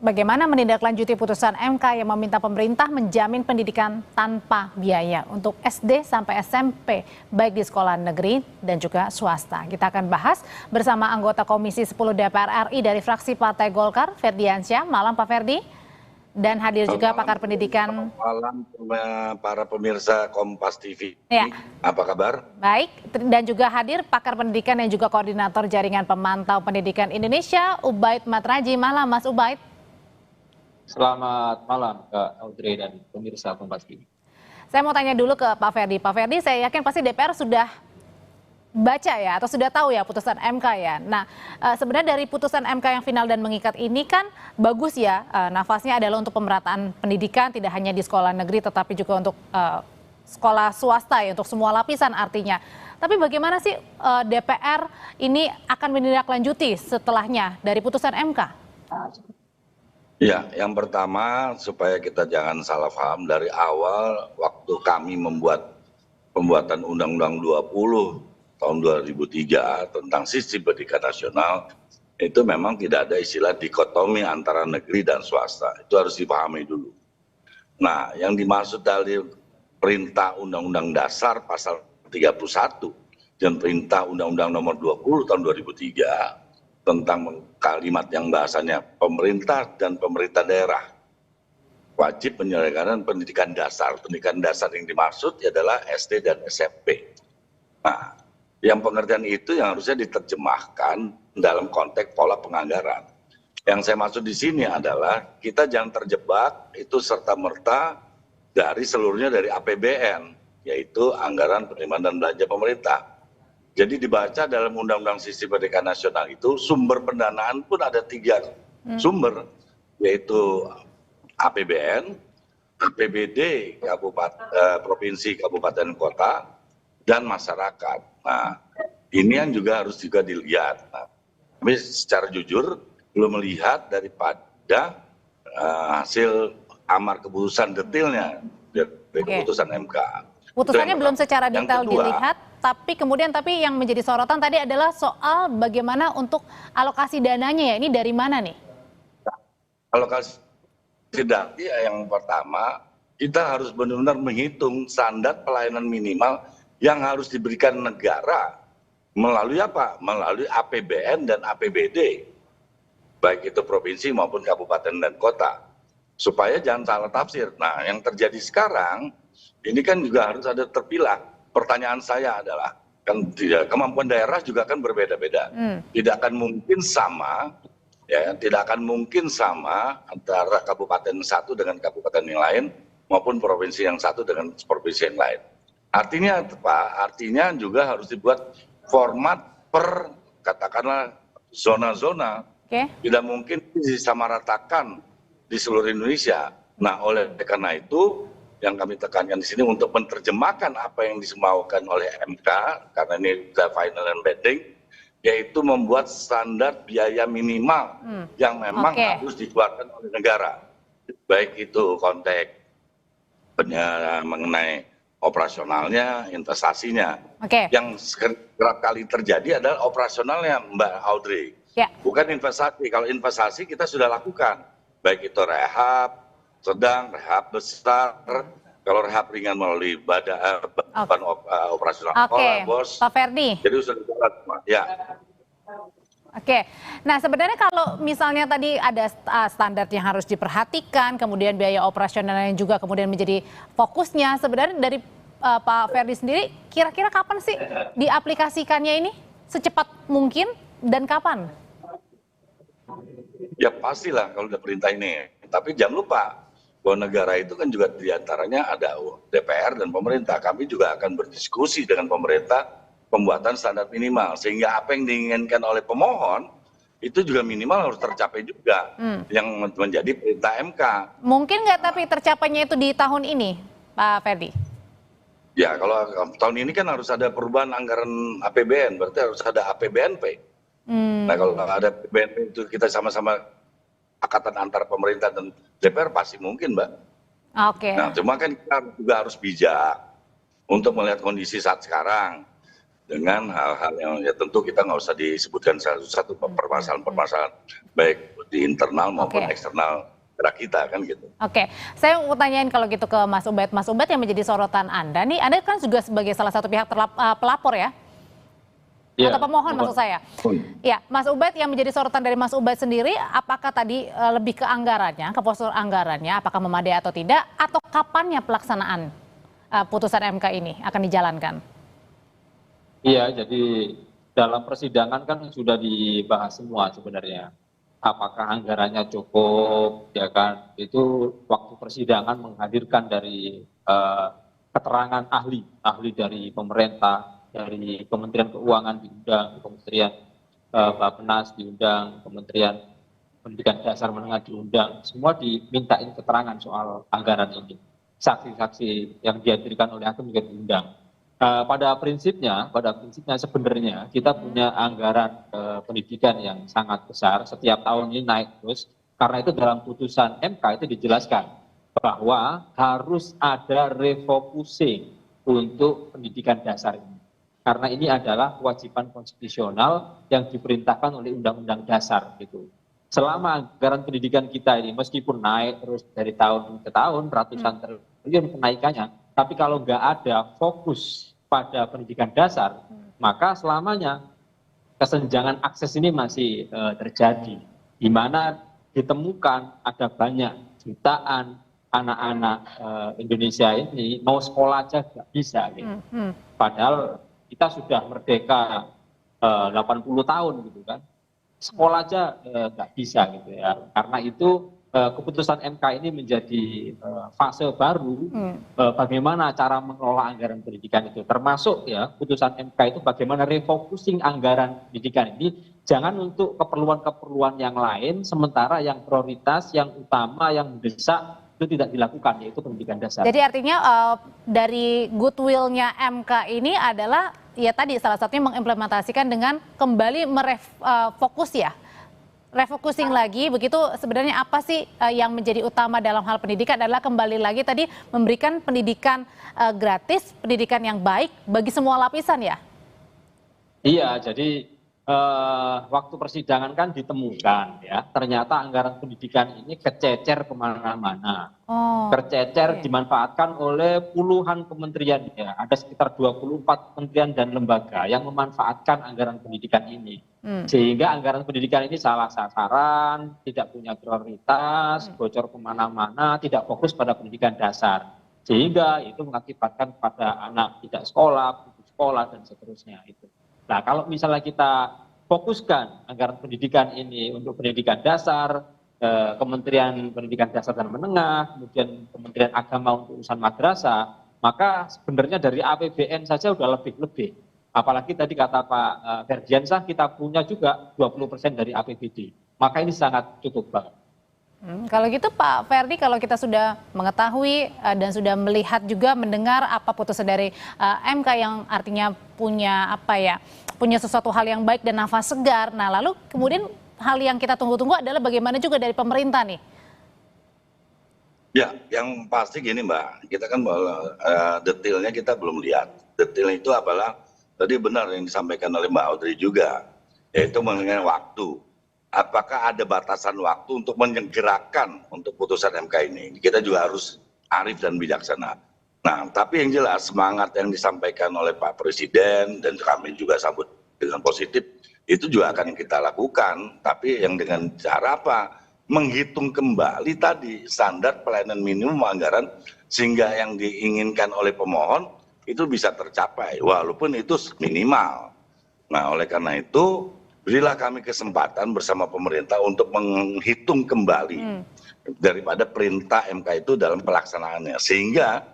Bagaimana menindaklanjuti putusan MK yang meminta pemerintah menjamin pendidikan tanpa biaya untuk SD sampai SMP, baik di sekolah negeri dan juga swasta. Kita akan bahas bersama anggota Komisi 10 DPR RI dari fraksi Partai Golkar, Ferdiansyah. Malam Pak Ferdi. Dan hadir juga pakar pendidikan. Malam para pemirsa Kompas TV. Ya. Apa kabar? Baik, dan juga hadir pakar pendidikan yang juga koordinator jaringan pemantau pendidikan Indonesia, Ubaid Matraji. Malam Mas Ubaid. Selamat malam Kak Audrey dan pemirsa Kompas TV. Saya mau tanya dulu ke Pak Ferdi. Pak Ferdi, saya yakin pasti DPR sudah baca ya atau sudah tahu ya putusan MK ya. Nah, sebenarnya dari putusan MK yang final dan mengikat ini kan bagus ya. Nafasnya adalah untuk pemerataan pendidikan tidak hanya di sekolah negeri tetapi juga untuk sekolah swasta ya, untuk semua lapisan artinya. Tapi bagaimana sih DPR ini akan menindaklanjuti setelahnya dari putusan MK? Ya, yang pertama supaya kita jangan salah paham, dari awal waktu kami membuat pembuatan Undang-Undang 20 tahun 2003 tentang sistem pendidikan nasional, itu memang tidak ada istilah dikotomi antara negeri dan swasta. Itu harus dipahami dulu. Nah, yang dimaksud dari perintah Undang-Undang Dasar pasal 31 dan perintah Undang-Undang nomor 20 tahun 2003 tentang kalimat yang bahasanya pemerintah dan pemerintah daerah wajib penyelenggaraan pendidikan dasar. Pendidikan dasar yang dimaksud adalah SD dan SMP. Nah, yang pengertian itu yang harusnya diterjemahkan dalam konteks pola penganggaran. Yang saya maksud di sini adalah kita jangan terjebak itu serta-merta dari seluruhnya dari APBN, yaitu anggaran penerimaan dan belanja pemerintah. Jadi dibaca dalam Undang-Undang Sistem Pendidikan Nasional itu sumber pendanaan pun ada 3 sumber, yaitu APBN, APBD provinsi, kabupaten, kota, dan masyarakat. Nah, ini yang juga harus dilihat. Nah, kami secara jujur belum melihat daripada hasil amar keputusan detailnya dari keputusan MK. Putusannya belum secara detail dilihat, tapi yang menjadi sorotan tadi adalah soal bagaimana untuk alokasi dananya ya. Ini dari mana nih? Alokasi dana yang pertama, kita harus benar-benar menghitung standar pelayanan minimal yang harus diberikan negara melalui apa? Melalui APBN dan APBD, baik itu provinsi maupun kabupaten dan kota, supaya jangan salah tafsir. Nah, yang terjadi sekarang ini kan juga harus ada terpilah. Pertanyaan saya adalah, kan kemampuan daerah juga kan berbeda-beda. Tidak akan mungkin sama, ya, tidak akan mungkin sama antara kabupaten satu dengan kabupaten yang lain maupun provinsi yang satu dengan provinsi yang lain. Artinya apa? Artinya juga harus dibuat format per katakanlah zona-zona. Tidak mungkin disamaratakan di seluruh Indonesia. Nah, oleh karena itu yang kami tekankan di sini untuk menerjemahkan apa yang disemaukan oleh MK, karena ini sudah final and binding, yaitu membuat standar biaya minimal yang memang harus dikeluarkan oleh negara, baik itu konteks mengenai operasionalnya, investasinya. Yang kerap kali terjadi adalah operasionalnya, Mbak Audrey, bukan investasi. Kalau investasi kita sudah lakukan, baik itu rehab sedang, rehab besar, kalau rehab ringan melalui badan operasional sekolah, bos. Pak Ferdi. Jadi sudah ya. Nah sebenarnya kalau misalnya tadi ada standar yang harus diperhatikan, kemudian biaya operasional yang juga kemudian menjadi fokusnya, sebenarnya dari Pak Ferdi sendiri, kira-kira kapan sih diaplikasikannya ini? Secepat mungkin dan kapan? Ya pastilah kalau udah perintah ini. Tapi jangan lupa bahwa negara itu kan juga diantaranya ada DPR dan pemerintah. Kami juga akan berdiskusi dengan pemerintah pembuatan standar minimal. Sehingga apa yang diinginkan oleh pemohon itu juga minimal harus tercapai juga. Yang menjadi perintah MK. Mungkin nggak tapi tercapainya itu di tahun ini, Pak Ferdi? Ya kalau tahun ini kan harus ada perubahan anggaran APBN. Berarti harus ada APBNP. Nah kalau ada APBNP itu kita sama-sama akatan antara pemerintah dan DPR pasti mungkin, Mbak. Nah, cuma kan kita juga harus bijak untuk melihat kondisi saat sekarang. dengan hal-hal yang ya tentu kita nggak usah disebutkan satu-satu permasalahan-permasalahan baik di internal maupun Oke. eksternal gerak kita kan gitu. Oke, saya mau tanyain kalau gitu ke Mas Ubed. Mas Ubed, yang menjadi sorotan Anda nih, Anda kan juga sebagai salah satu pihak pelapor ya? Iya, Atau pemohon maksud saya. Ya, Mas Ubed, yang menjadi sorotan dari Mas Ubed sendiri, apakah tadi lebih ke anggarannya, ke postur anggarannya, apakah memadai atau tidak, atau kapannya pelaksanaan putusan MK ini akan dijalankan? Iya, jadi dalam persidangan kan sudah dibahas semua sebenarnya. Apakah anggarannya cukup, ya kan? Itu waktu persidangan menghadirkan dari keterangan ahli dari pemerintah, dari Kementerian Keuangan diundang, Kementerian Bappenas diundang, Kementerian Pendidikan Dasar Menengah diundang, semua dimintain keterangan soal anggaran ini. Saksi-saksi yang dihadirkan oleh hakim juga diundang. Pada prinsipnya sebenarnya kita punya anggaran pendidikan yang sangat besar, setiap tahun ini naik terus, karena itu dalam putusan MK itu dijelaskan bahwa harus ada refocusing untuk pendidikan dasar ini. Karena ini adalah kewajiban konstitusional yang diperintahkan oleh Undang-Undang Dasar gitu. Selama anggaran pendidikan kita ini meskipun naik terus dari tahun ke tahun ratusan triliun kenaikannya, tapi kalau nggak ada fokus pada pendidikan dasar, maka selamanya kesenjangan akses ini masih terjadi, di mana ditemukan ada banyak jutaan anak-anak Indonesia ini mau sekolah aja nggak bisa, gitu. Padahal kita sudah merdeka 80 tahun gitu kan, sekolah aja nggak bisa gitu ya. Karena itu keputusan MK ini menjadi fase baru bagaimana cara mengelola anggaran pendidikan itu, termasuk ya putusan MK itu bagaimana refocusing anggaran pendidikan ini jangan untuk keperluan-keperluan yang lain, sementara yang prioritas, yang utama, yang mendesak itu tidak dilakukan, yaitu pendidikan dasar. Jadi artinya dari goodwill-nya MK ini adalah ya tadi salah satunya mengimplementasikan dengan kembali fokus ya, refocusing lagi begitu. Sebenarnya apa sih yang menjadi utama dalam hal pendidikan adalah kembali lagi tadi memberikan pendidikan gratis, pendidikan yang baik bagi semua lapisan ya? Iya, jadi waktu persidangan kan ditemukan ya, ternyata anggaran pendidikan ini kececer kemana-mana. Tercecer dimanfaatkan oleh puluhan kementerian ya, ada sekitar 24 kementerian dan lembaga yang memanfaatkan anggaran pendidikan ini. Sehingga anggaran pendidikan ini salah sasaran, tidak punya prioritas, bocor kemana-mana, tidak fokus pada pendidikan dasar. Sehingga itu mengakibatkan pada anak tidak sekolah, putus sekolah, dan seterusnya itu. Nah, kalau misalnya kita fokuskan anggaran pendidikan ini untuk pendidikan dasar, Kementerian Pendidikan Dasar dan Menengah, kemudian Kementerian Agama untuk urusan madrasah, maka sebenarnya dari APBN saja sudah lebih-lebih. Apalagi tadi kata Pak Ferdiansah, kita punya juga 20% dari APBD. Maka ini sangat cukup banget. Kalau gitu Pak Ferdi, kalau kita sudah mengetahui dan sudah melihat juga mendengar apa putusan dari MK yang artinya punya punya sesuatu hal yang baik dan nafas segar. Nah, lalu kemudian hal yang kita tunggu-tunggu adalah bagaimana juga dari pemerintah nih. Ya, yang pasti gini Mbak, kita kan detailnya kita belum lihat. Detail itu adalah tadi benar yang disampaikan oleh Mbak Audrey juga, yaitu mengenai waktu. Apakah ada batasan waktu untuk menyegerakan untuk putusan MK ini? Kita juga harus arif dan bijaksana. Nah, tapi yang jelas semangat yang disampaikan oleh Pak Presiden dan kami juga sambut dengan positif, itu juga akan kita lakukan. Tapi yang dengan cara apa? Menghitung kembali tadi standar pelayanan minimum anggaran sehingga yang diinginkan oleh pemohon itu bisa tercapai, walaupun itu minimal. Nah, oleh karena itu, berilah kami kesempatan bersama pemerintah untuk menghitung kembali daripada perintah MK itu dalam pelaksanaannya. Sehingga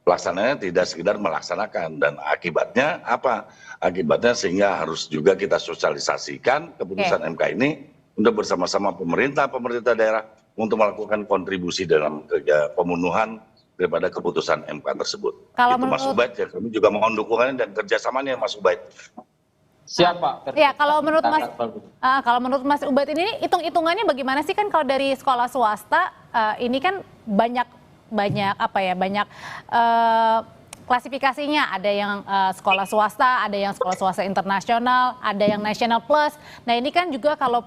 pelaksanaannya tidak sekedar melaksanakan. Dan akibatnya apa? Akibatnya sehingga harus juga kita sosialisasikan keputusan MK ini untuk bersama-sama pemerintah daerah untuk melakukan kontribusi dalam kerja pemenuhan daripada keputusan MK tersebut. Kalau itu Mas Ubaid, ya kami juga mohon dukungannya dan kerjasamanya Mas Ubaid. Siapa? Ya, kalau menurut Mas Ubaid ini hitung-hitungannya bagaimana sih? Kan kalau dari sekolah swasta ini kan banyak klasifikasinya, ada yang sekolah swasta, ada yang sekolah swasta internasional, ada yang national plus. Nah ini kan juga kalau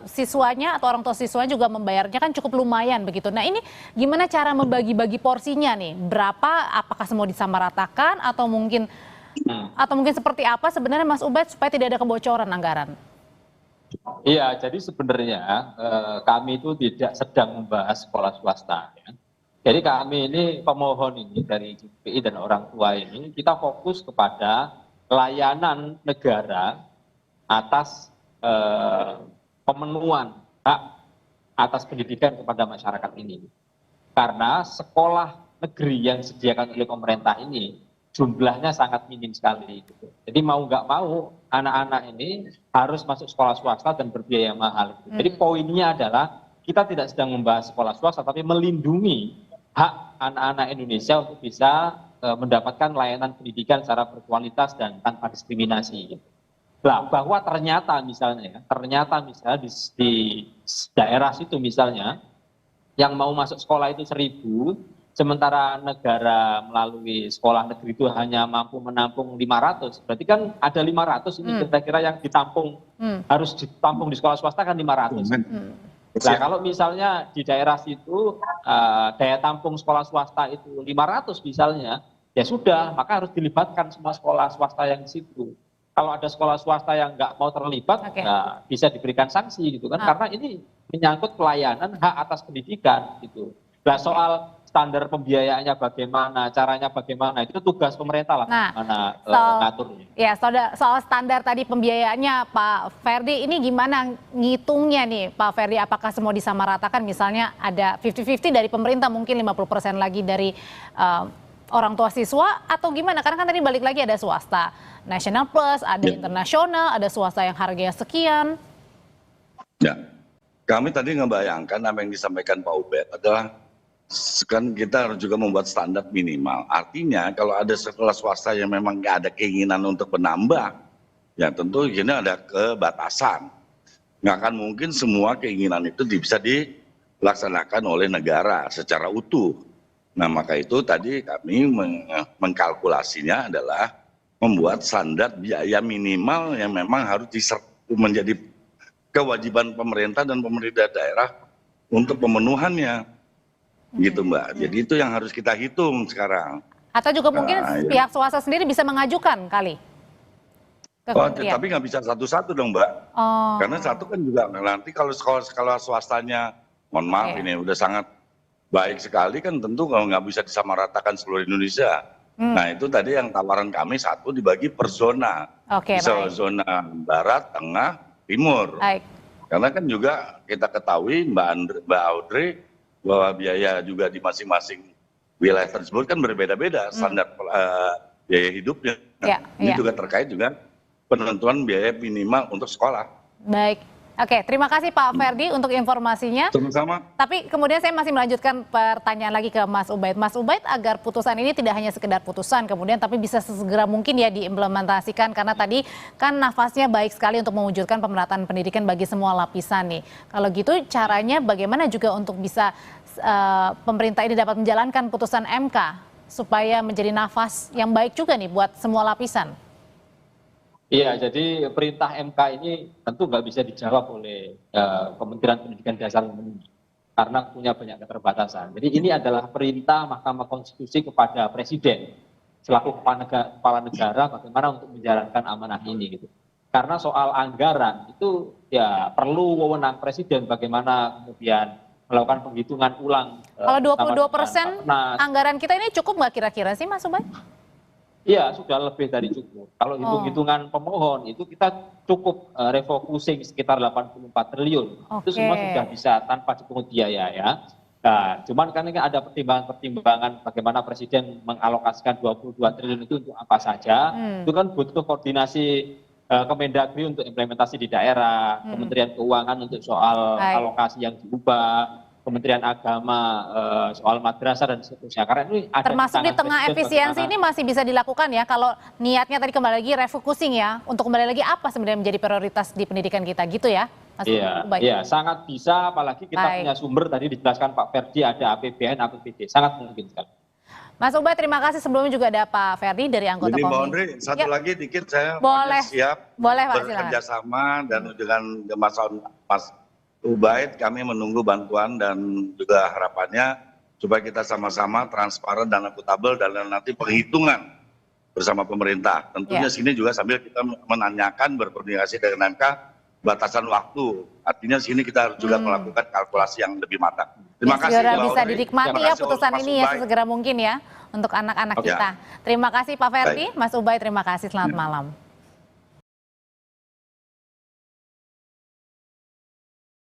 siswanya atau orang tua siswanya juga membayarnya kan cukup lumayan begitu. Nah ini gimana cara membagi-bagi porsinya nih? Berapa? Apakah semua disamaratakan atau mungkin seperti apa sebenarnya Mas Ubaid supaya tidak ada kebocoran anggaran? Iya, jadi sebenarnya kami itu tidak sedang membahas sekolah swasta. Ya. Jadi kami ini pemohon ini dari GPI dan orang tua ini kita fokus kepada layanan negara atas pemenuhan hak atas pendidikan kepada masyarakat ini. Karena sekolah negeri yang disediakan oleh pemerintah ini jumlahnya sangat minim sekali. Gitu. Jadi mau nggak mau anak-anak ini harus masuk sekolah swasta dan berbiaya mahal. Gitu. Jadi poinnya adalah kita tidak sedang membahas sekolah swasta tapi melindungi hak anak-anak Indonesia untuk bisa mendapatkan layanan pendidikan secara berkualitas dan tanpa diskriminasi. Gitu. Nah, bahwa ternyata misalnya di daerah situ misalnya yang mau masuk sekolah itu 1.000, sementara negara melalui sekolah negeri itu hanya mampu menampung 500, berarti kan ada 500 ini kira-kira yang ditampung harus ditampung di sekolah swasta kan 500. Nah kalau misalnya di daerah situ daya tampung sekolah swasta itu 500 misalnya, ya sudah maka harus dilibatkan semua sekolah swasta yang di situ. Kalau ada sekolah swasta yang nggak mau terlibat, ya bisa diberikan sanksi gitu kan, karena ini menyangkut pelayanan hak atas pendidikan gitu. Nah soal standar pembiayaannya bagaimana, caranya bagaimana, itu tugas pemerintah lah, ngaturnya. Ya, soal standar tadi pembiayaannya Pak Ferdi, ini gimana ngitungnya nih Pak Ferdi, apakah semua disamaratakan, misalnya ada 50-50 dari pemerintah, mungkin 50% lagi dari orang tua siswa, atau gimana? Karena kan tadi balik lagi ada swasta, national plus, ada internasional, ada swasta yang harganya sekian. Ya, kami tadi ngebayangkan apa yang disampaikan Pak Ubed adalah kan kita harus juga membuat standar minimal. Artinya kalau ada sekolah swasta yang memang nggak ada keinginan untuk menambah, ya tentu ini ada kebatasan. Nggak akan mungkin semua keinginan itu bisa dilaksanakan oleh negara secara utuh. Nah maka itu tadi kami mengkalkulasinya adalah membuat standar biaya minimal yang memang harus menjadi kewajiban pemerintah dan pemerintah daerah untuk pemenuhannya. Gitu Mbak, jadi itu yang harus kita hitung sekarang. Atau juga mungkin pihak swasta sendiri bisa mengajukan kali? Tapi nggak bisa satu-satu dong Mbak. Karena satu kan juga nanti kalau sekolah swastanya, mohon maaf ini udah sangat baik sekali kan tentu kalau nggak bisa disamaratakan seluruh Indonesia. Nah itu tadi yang tawaran kami satu dibagi per zona. Bisa zona barat, tengah, timur. Karena kan juga kita ketahui Mbak Audrey, bahwa biaya juga di masing-masing wilayah tersebut kan berbeda-beda standar biaya hidupnya. Ini juga terkait dengan penentuan biaya minimal untuk sekolah. Baik, oke, terima kasih Pak Ferdi untuk informasinya. Sama-sama. Tapi kemudian saya masih melanjutkan pertanyaan lagi ke Mas Ubaid. Mas Ubaid, agar putusan ini tidak hanya sekedar putusan kemudian tapi bisa sesegera mungkin ya diimplementasikan, karena tadi kan nafasnya baik sekali untuk mewujudkan pemerataan pendidikan bagi semua lapisan nih. Kalau gitu caranya bagaimana juga untuk bisa pemerintah ini dapat menjalankan putusan MK supaya menjadi nafas yang baik juga nih buat semua lapisan? Iya, jadi perintah MK ini tentu nggak bisa dijawab oleh Kementerian Pendidikan Dasar dan Menengah karena punya banyak keterbatasan. Jadi ini adalah perintah Mahkamah Konstitusi kepada Presiden selaku kepala negara bagaimana untuk menjalankan amanah ini gitu. Karena soal anggaran itu ya perlu wewenang Presiden bagaimana kemudian melakukan penghitungan ulang. Kalau 22% anggaran kita ini cukup nggak kira-kira sih Mas Ubaid? Iya, sudah lebih dari cukup. Kalau hitung-hitungan pemohon itu kita cukup refocusing sekitar 84 triliun. Itu semua sudah bisa tanpa dipungut biaya ya. Nah, cuman kan ini ada pertimbangan-pertimbangan bagaimana Presiden mengalokasikan 22 triliun itu untuk apa saja. Itu kan butuh koordinasi Kemendagri untuk implementasi di daerah, Kementerian Keuangan untuk soal alokasi yang diubah, Kementerian Agama soal madrasah dan seterusnya. Karena ini ada termasuk di tengah efisiensi ini masih bisa dilakukan ya kalau niatnya tadi kembali lagi refocusing ya, untuk kembali lagi apa sebenarnya menjadi prioritas di pendidikan kita gitu ya Mas Ubaid? Iya, sangat bisa, apalagi kita punya sumber tadi dijelaskan Pak Ferdi, ada APBN, APBD, sangat mungkin sekali. Mas Ubay, terima kasih. Sebelumnya juga ada Pak Ferdi dari anggota Jadi Mbak Komisi. Ondri, satu Ya. lagi dikit saya Boleh. siap Boleh, Pak, silakan. bekerja sama dan dengan Mas Ubaid kami menunggu bantuan dan juga harapannya supaya kita sama-sama transparan dan akuntabel dan nanti penghitungan bersama pemerintah. Tentunya sini juga sambil kita menanyakan berkoordinasi dengan MK batasan waktu. Artinya sini kita harus juga melakukan kalkulasi yang lebih matang. Terima kasih. Segera Mbak bisa Ondri. dinikmati Terima ya kasih, putusan Mas ini ya Ubaid. sesegera mungkin ya untuk anak-anak Oke. kita. Terima kasih Pak Ferdi, Mas Ubay terima kasih. Selamat malam.